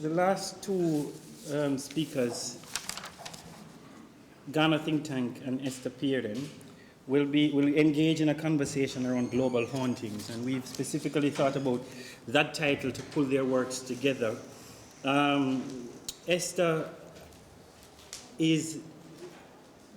the last two speakers, Ghana think tank and Esther Peeren, will engage in a conversation around global hauntings, and we've specifically thought about that title to pull their works together. Esther is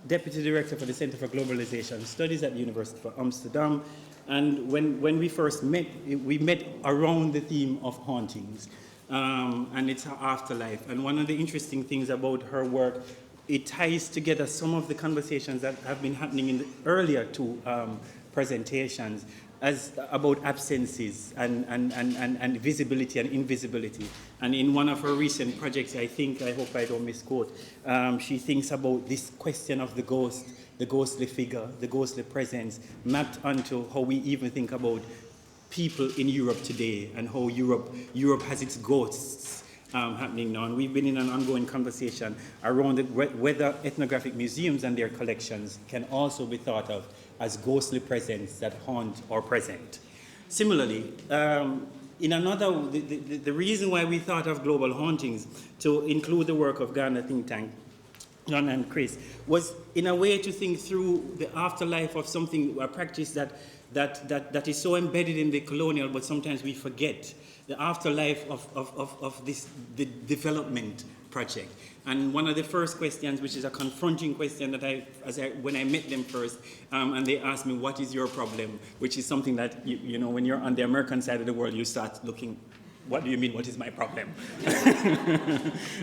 Deputy Director for the Center for Globalization Studies at the University of Amsterdam, and when we first met, we met around the theme of hauntings, and its afterlife. And one of the interesting things about her work, it ties together some of the conversations that have been happening in the earlier two presentations as about absences and visibility and invisibility. And in one of her recent projects, I hope I don't misquote, she thinks about this question of the ghost, the ghostly figure, the ghostly presence, mapped onto how we even think about people in Europe today and how Europe has its ghosts happening now. And we've been in an ongoing conversation around whether ethnographic museums and their collections can also be thought of as ghostly presence that haunt or present. Similarly, in another, the reason why we thought of global hauntings to include the work of Ghana think tank, John and Chris, was in a way to think through the afterlife of something, a practice that is so embedded in the colonial, but sometimes we forget the afterlife of the development project. And one of the first questions, which is a confronting question that when I met them first, and they asked me, what is your problem? Which is something that, you know, when you're on the American side of the world, you start looking, what do you mean, what is my problem?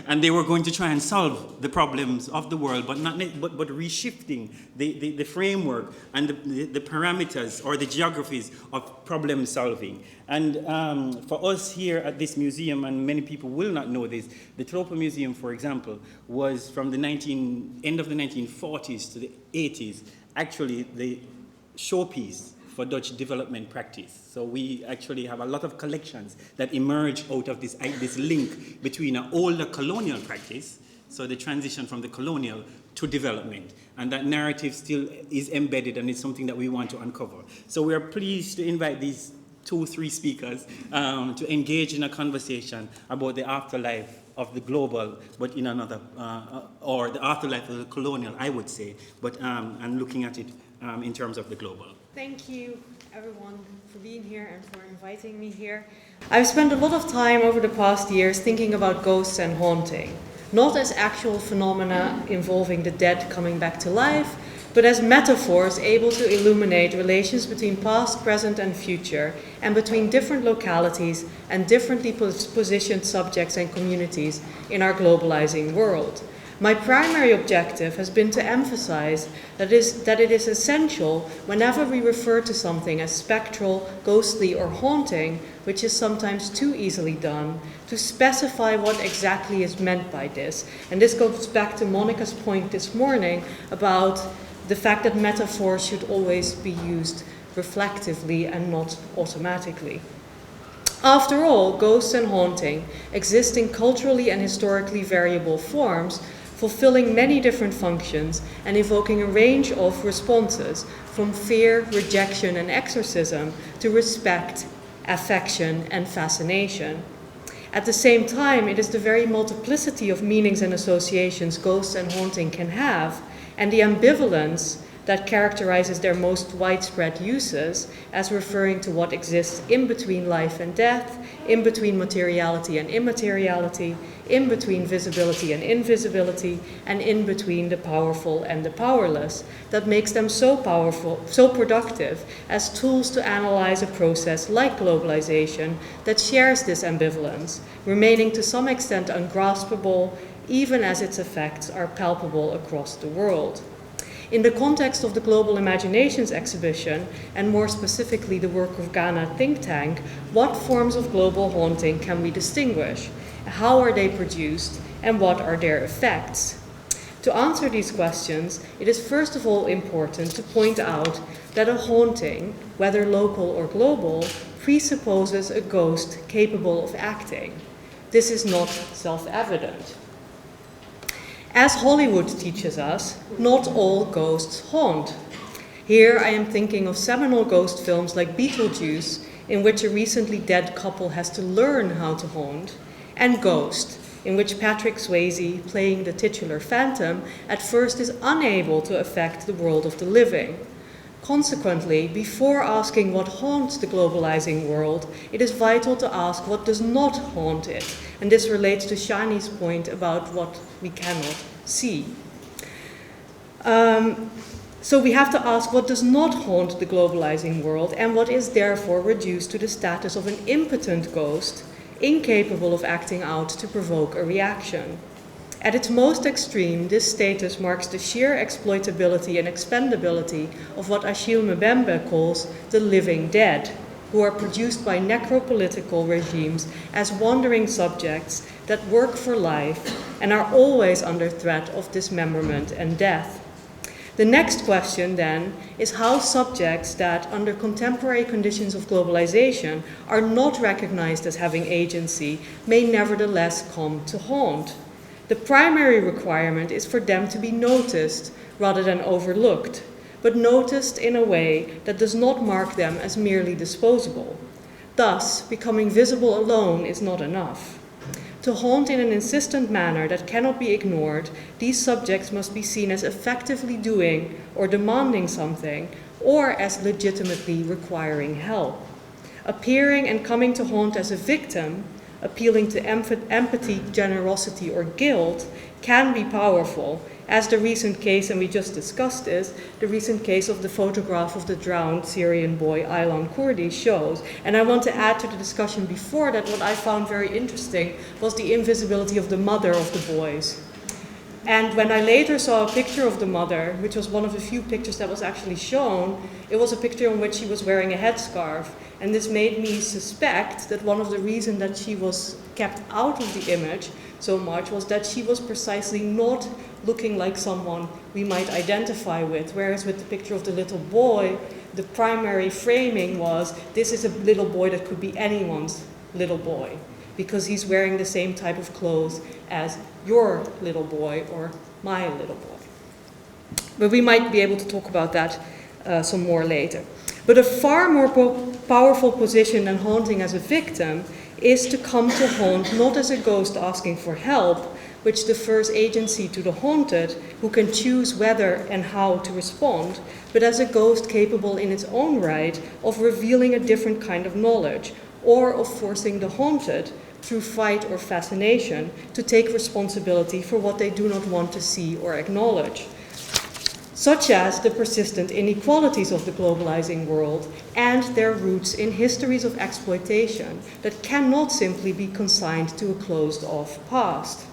And they were going to try and solve the problems of the world, but reshifting the framework and the parameters or the geographies of problem solving. And for us here at this museum, and many people will not know this, the Tropen Museum, for example, was from the end of the 1940s to the 80s, actually the showpiece for Dutch development practice. So we actually have a lot of collections that emerge out of this link between an older colonial practice, so the transition from the colonial to development. And that narrative still is embedded, and it's something that we want to uncover. So we are pleased to invite these 2-3 speakers to engage in a conversation about the afterlife of the global, but in another, or the afterlife of the colonial, I would say, but and looking at it in terms of the global. Thank you, everyone, for being here and for inviting me here. I've spent a lot of time over the past years thinking about ghosts and haunting, not as actual phenomena involving the dead coming back to life, but as metaphors able to illuminate relations between past, present, and future, and between different localities and differently positioned subjects and communities in our globalizing world. My primary objective has been to emphasize that it is essential, whenever we refer to something as spectral, ghostly, or haunting, which is sometimes too easily done, to specify what exactly is meant by this. And this goes back to Monica's point this morning about the fact that metaphors should always be used reflectively and not automatically. After all, ghosts and haunting exist in culturally and historically variable forms, fulfilling many different functions and evoking a range of responses, from fear, rejection, and exorcism to respect, affection, and fascination. At the same time, it is the very multiplicity of meanings and associations ghosts and haunting can have, and the ambivalence that characterizes their most widespread uses as referring to what exists in between life and death, in between materiality and immateriality, in between visibility and invisibility, and in between the powerful and the powerless, that makes them so powerful, so productive as tools to analyze a process like globalization that shares this ambivalence, remaining to some extent ungraspable, even as its effects are palpable across the world. In the context of the Global Imaginations exhibition, and more specifically the work of Ghana think tank, what forms of global haunting can we distinguish? How are they produced, and what are their effects? To answer these questions, it is first of all important to point out that a haunting, whether local or global, presupposes a ghost capable of acting. This is not self-evident. As Hollywood teaches us, not all ghosts haunt. Here I am thinking of seminal ghost films like Beetlejuice, in which a recently dead couple has to learn how to haunt, and Ghost, in which Patrick Swayze, playing the titular Phantom, at first is unable to affect the world of the living. Consequently, before asking what haunts the globalizing world, it is vital to ask what does not haunt it. And this relates to Shani's point about what we cannot see. So we have to ask what does not haunt the globalizing world and what is therefore reduced to the status of an impotent ghost, incapable of acting out to provoke a reaction. At its most extreme, this status marks the sheer exploitability and expendability of what Achille Mbembe calls the living dead, who are produced by necropolitical regimes as wandering subjects that work for life and are always under threat of dismemberment and death. The next question, then, is how subjects that, under contemporary conditions of globalization, are not recognized as having agency may nevertheless come to haunt. The primary requirement is for them to be noticed rather than overlooked, but noticed in a way that does not mark them as merely disposable. Thus, becoming visible alone is not enough. To haunt in an insistent manner that cannot be ignored, these subjects must be seen as effectively doing or demanding something, or as legitimately requiring help. Appearing and coming to haunt as a victim, appealing to empathy, generosity, or guilt, can be powerful, as the recent case, and we just discussed this, the recent case of the photograph of the drowned Syrian boy Aylan Kurdi shows. And I want to add to the discussion before that what I found very interesting was the invisibility of the mother of the boys. And when I later saw a picture of the mother, which was one of the few pictures that was actually shown, it was a picture in which she was wearing a headscarf. And this made me suspect that one of the reasons that she was kept out of the image so much was that she was precisely not looking like someone we might identify with. Whereas with the picture of the little boy, the primary framing was, this is a little boy that could be anyone's little boy, because he's wearing the same type of clothes as your little boy or my little boy. But we might be able to talk about that some more later. But a far more powerful position than haunting as a victim is to come to haunt not as a ghost asking for help, which defers agency to the haunted, who can choose whether and how to respond, but as a ghost capable in its own right of revealing a different kind of knowledge, or of forcing the haunted, through fright or fascination, to take responsibility for what they do not want to see or acknowledge, such as the persistent inequalities of the globalizing world and their roots in histories of exploitation that cannot simply be consigned to a closed-off past.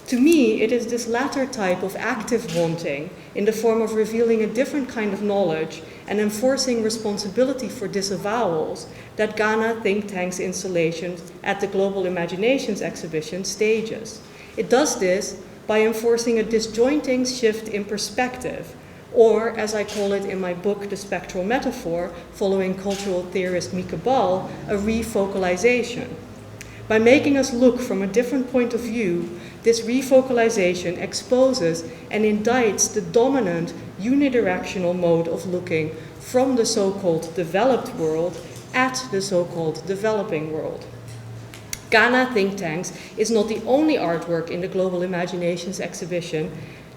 To me, it is this latter type of active haunting, in the form of revealing a different kind of knowledge and enforcing responsibility for disavowals, that Ghana Think Tank's installation at the Global Imaginations exhibition stages. It does this by enforcing a disjointing shift in perspective, or, as I call it in my book, The Spectral Metaphor, following cultural theorist Mika Ball, a refocalization. By making us look from a different point of view, this refocalization exposes and indicts the dominant unidirectional mode of looking from the so-called developed world at the so-called developing world. Ghana Think Tanks is not the only artwork in the Global Imaginations exhibition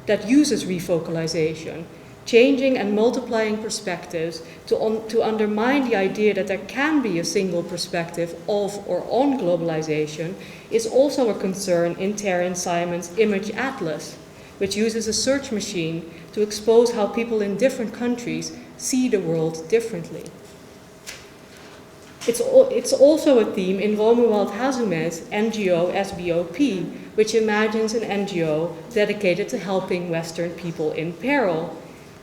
that uses refocalization. Changing and multiplying perspectives to undermine the idea that there can be a single perspective of or on globalization is also a concern in Terence Simon's Image Atlas, which uses a search machine to expose how people in different countries see the world differently. It's also a theme in Romuald Hazume's NGO SBOP, which imagines an NGO dedicated to helping Western people in peril,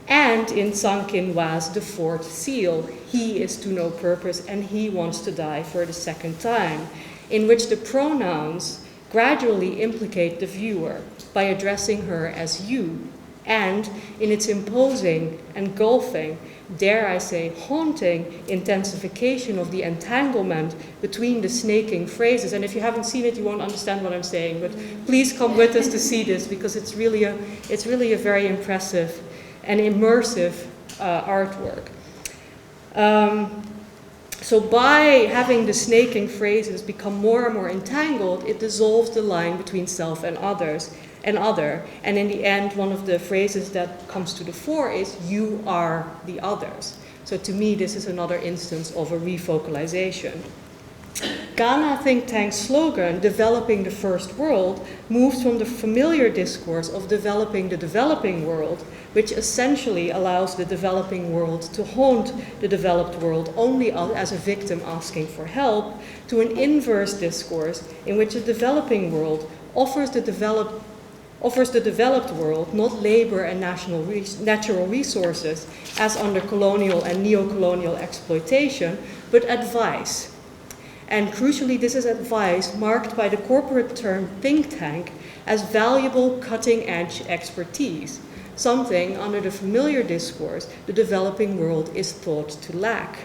and in Sang Kin Wa's The Fourth Seal, He is to no purpose and he wants to die for the second time, in which the pronouns gradually implicate the viewer by addressing her as you, and in its imposing, engulfing, dare I say, haunting intensification of the entanglement between the snaking phrases. And if you haven't seen it, you won't understand what I'm saying, but please come with us to see this, because it's really a very impressive and immersive artwork. So by having the snaking phrases become more and more entangled, it dissolves the line between self and others and other. And in the end, one of the phrases that comes to the fore is, you are the others. So to me, this is another instance of a refocalization. Ghana think tank's slogan, developing the first world, moves from the familiar discourse of developing the developing world, which essentially allows the developing world to haunt the developed world only as a victim asking for help, to an inverse discourse in which the developing world offers the developed world not labor and natural resources as under colonial and neo-colonial exploitation, but advice. And crucially, this is advice marked by the corporate term think tank as valuable cutting-edge expertise, something under the familiar discourse the developing world is thought to lack.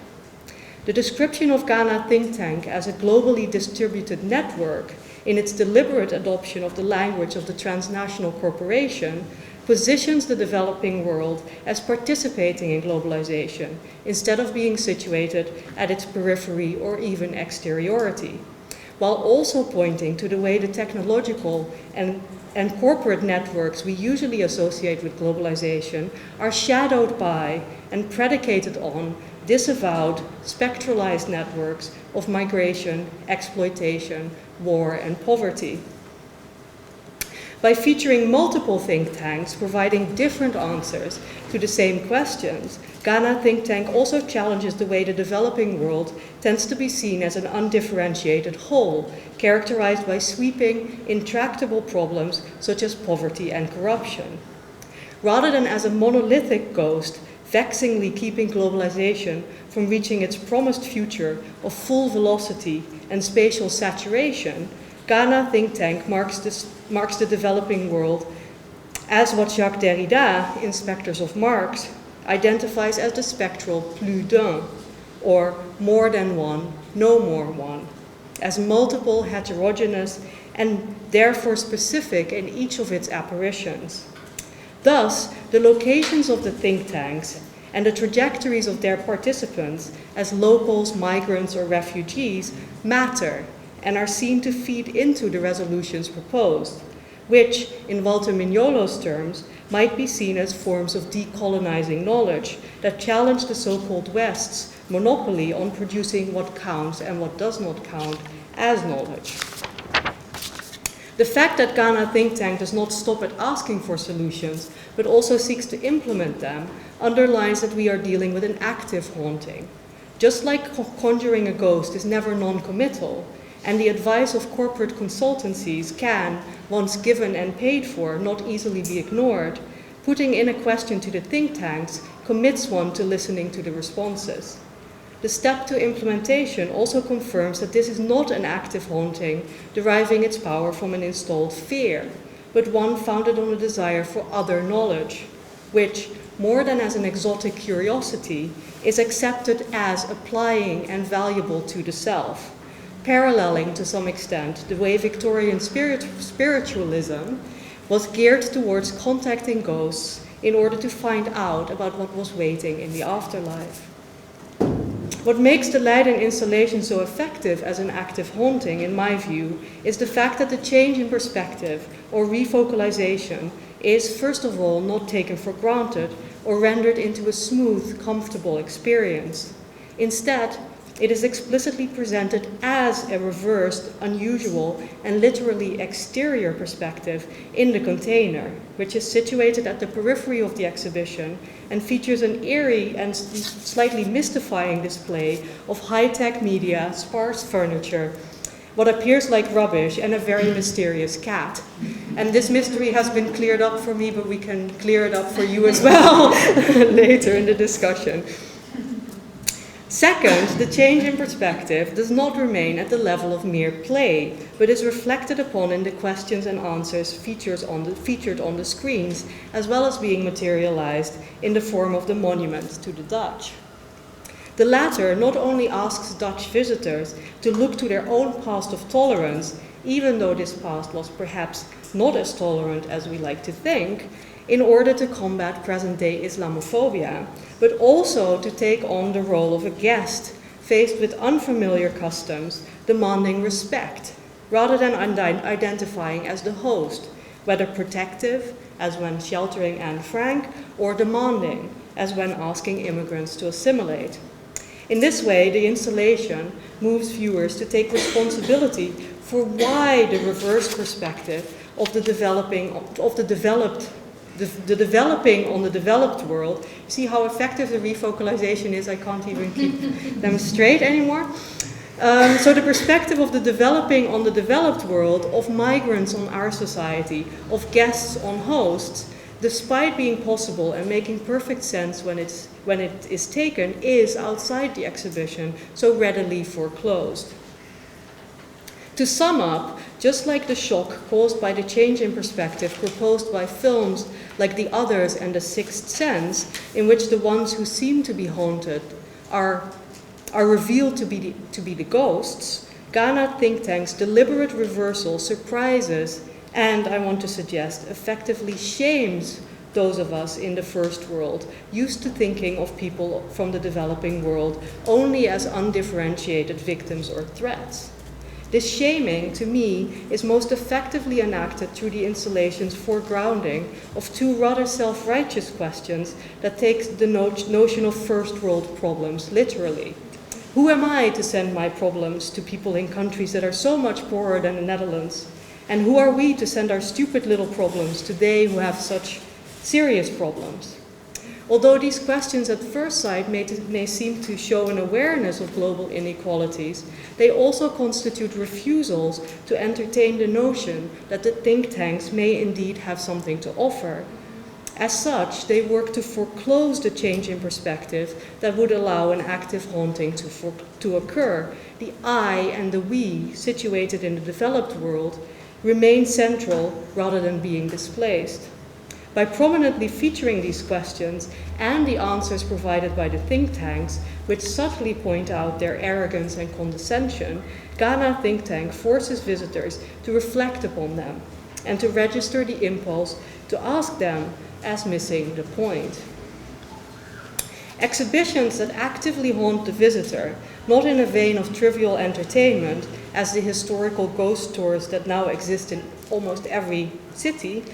The description of Ghana think tank as a globally distributed network in its deliberate adoption of the language of the transnational corporation positions the developing world as participating in globalization instead of being situated at its periphery or even exteriority, while also pointing to the way the technological and corporate networks we usually associate with globalization are shadowed by and predicated on disavowed, spectralized networks of migration, exploitation, war, and poverty. By featuring multiple think tanks providing different answers to the same questions, Ghana think tank also challenges the way the developing world tends to be seen as an undifferentiated whole, characterized by sweeping, intractable problems such as poverty and corruption. Rather than as a monolithic ghost, vexingly keeping globalization from reaching its promised future of full velocity and spatial saturation, Ghana think tank marks the developing world as what Jacques Derrida, in Spectres of Marx, identifies as the spectral plus d'un, or more than one, no more one, as multiple, heterogeneous, and therefore specific in each of its apparitions. Thus, the locations of the think tanks and the trajectories of their participants as locals, migrants, or refugees matter and are seen to feed into the resolutions proposed, which, in Walter Mignolo's terms, might be seen as forms of decolonizing knowledge that challenge the so-called West's monopoly on producing what counts and what does not count as knowledge. The fact that Ghana think tank does not stop at asking for solutions, but also seeks to implement them, underlines that we are dealing with an active haunting. Just like conjuring a ghost is never non-committal, and the advice of corporate consultancies can, once given and paid for, not easily be ignored, putting in a question to the think tanks commits one to listening to the responses. The step to implementation also confirms that this is not an active haunting deriving its power from an installed fear, but one founded on a desire for other knowledge, which, more than as an exotic curiosity, is accepted as applying and valuable to the self, paralleling to some extent the way Victorian spiritualism was geared towards contacting ghosts in order to find out about what was waiting in the afterlife. What makes the Leiden installation so effective as an active haunting, in my view, is the fact that the change in perspective or refocalization is, first of all, not taken for granted or rendered into a smooth, comfortable experience. Instead, it is explicitly presented as a reversed, unusual, and literally exterior perspective in the container, which is situated at the periphery of the exhibition and features an eerie and slightly mystifying display of high-tech media, sparse furniture, what appears like rubbish, and a very mysterious cat. And this mystery has been cleared up for me, but we can clear it up for you as well later in the discussion. Second, the change in perspective does not remain at the level of mere play, but is reflected upon in the questions and answers featured on the screens, as well as being materialized in the form of the monument to the Dutch. The latter not only asks Dutch visitors to look to their own past of tolerance, even though this past was perhaps not as tolerant as we like to think, in order to combat present-day Islamophobia, but also to take on the role of a guest, faced with unfamiliar customs, demanding respect, rather than identifying as the host, whether protective, as when sheltering Anne Frank, or demanding, as when asking immigrants to assimilate. In this way, the installation moves viewers to take responsibility for why the reverse perspective of the developing on the developed world. See how effective the refocalization is? I can't even keep them straight anymore. So the perspective of the developing on the developed world, of migrants on our society, of guests on hosts, despite being possible and making perfect sense when it is taken, is outside the exhibition so readily foreclosed. To sum up, just like the shock caused by the change in perspective proposed by films like The Others and The Sixth Sense, in which the ones who seem to be haunted are revealed to be the ghosts, Ghana think tank's deliberate reversal surprises and, I want to suggest, effectively shames those of us in the first world, used to thinking of people from the developing world only as undifferentiated victims or threats. This shaming, to me, is most effectively enacted through the installation's foregrounding of two rather self-righteous questions that take the notion of first world problems literally. Who am I to send my problems to people in countries that are so much poorer than the Netherlands? And who are we to send our stupid little problems to they who have such serious problems? Although these questions at first sight may seem to show an awareness of global inequalities, they also constitute refusals to entertain the notion that the think tanks may indeed have something to offer. As such, they work to foreclose the change in perspective that would allow an active haunting to occur. The I and the we, situated in the developed world, remain central rather than being displaced. By prominently featuring these questions and the answers provided by the think tanks, which subtly point out their arrogance and condescension, Ghana Think Tank forces visitors to reflect upon them and to register the impulse to ask them as missing the point. Exhibitions that actively haunt the visitor, not in a vein of trivial entertainment, as the historical ghost tours that now exist in almost every city,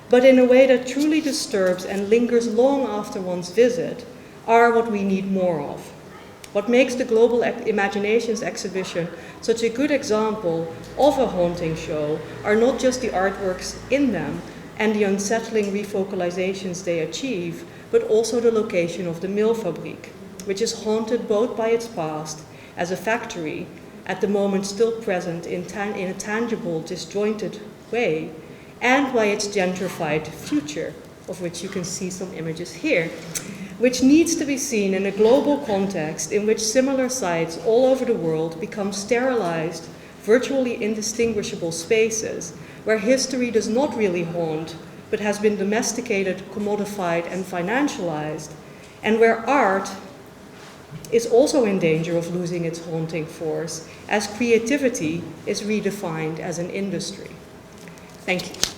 but in a way that truly disturbs and lingers long after one's visit, are what we need more of. What makes the Global Imaginations exhibition such a good example of a haunting show are not just the artworks in them and the unsettling refocalizations they achieve, but also the location of the Milfabriek, which is haunted both by its past as a factory, at the moment still present in a tangible, disjointed way, and by its gentrified future, of which you can see some images here, which needs to be seen in a global context in which similar sites all over the world become sterilized, virtually indistinguishable spaces, where history does not really haunt, but has been domesticated, commodified, and financialized, and where art is also in danger of losing its haunting force, as creativity is redefined as an industry. Thank you.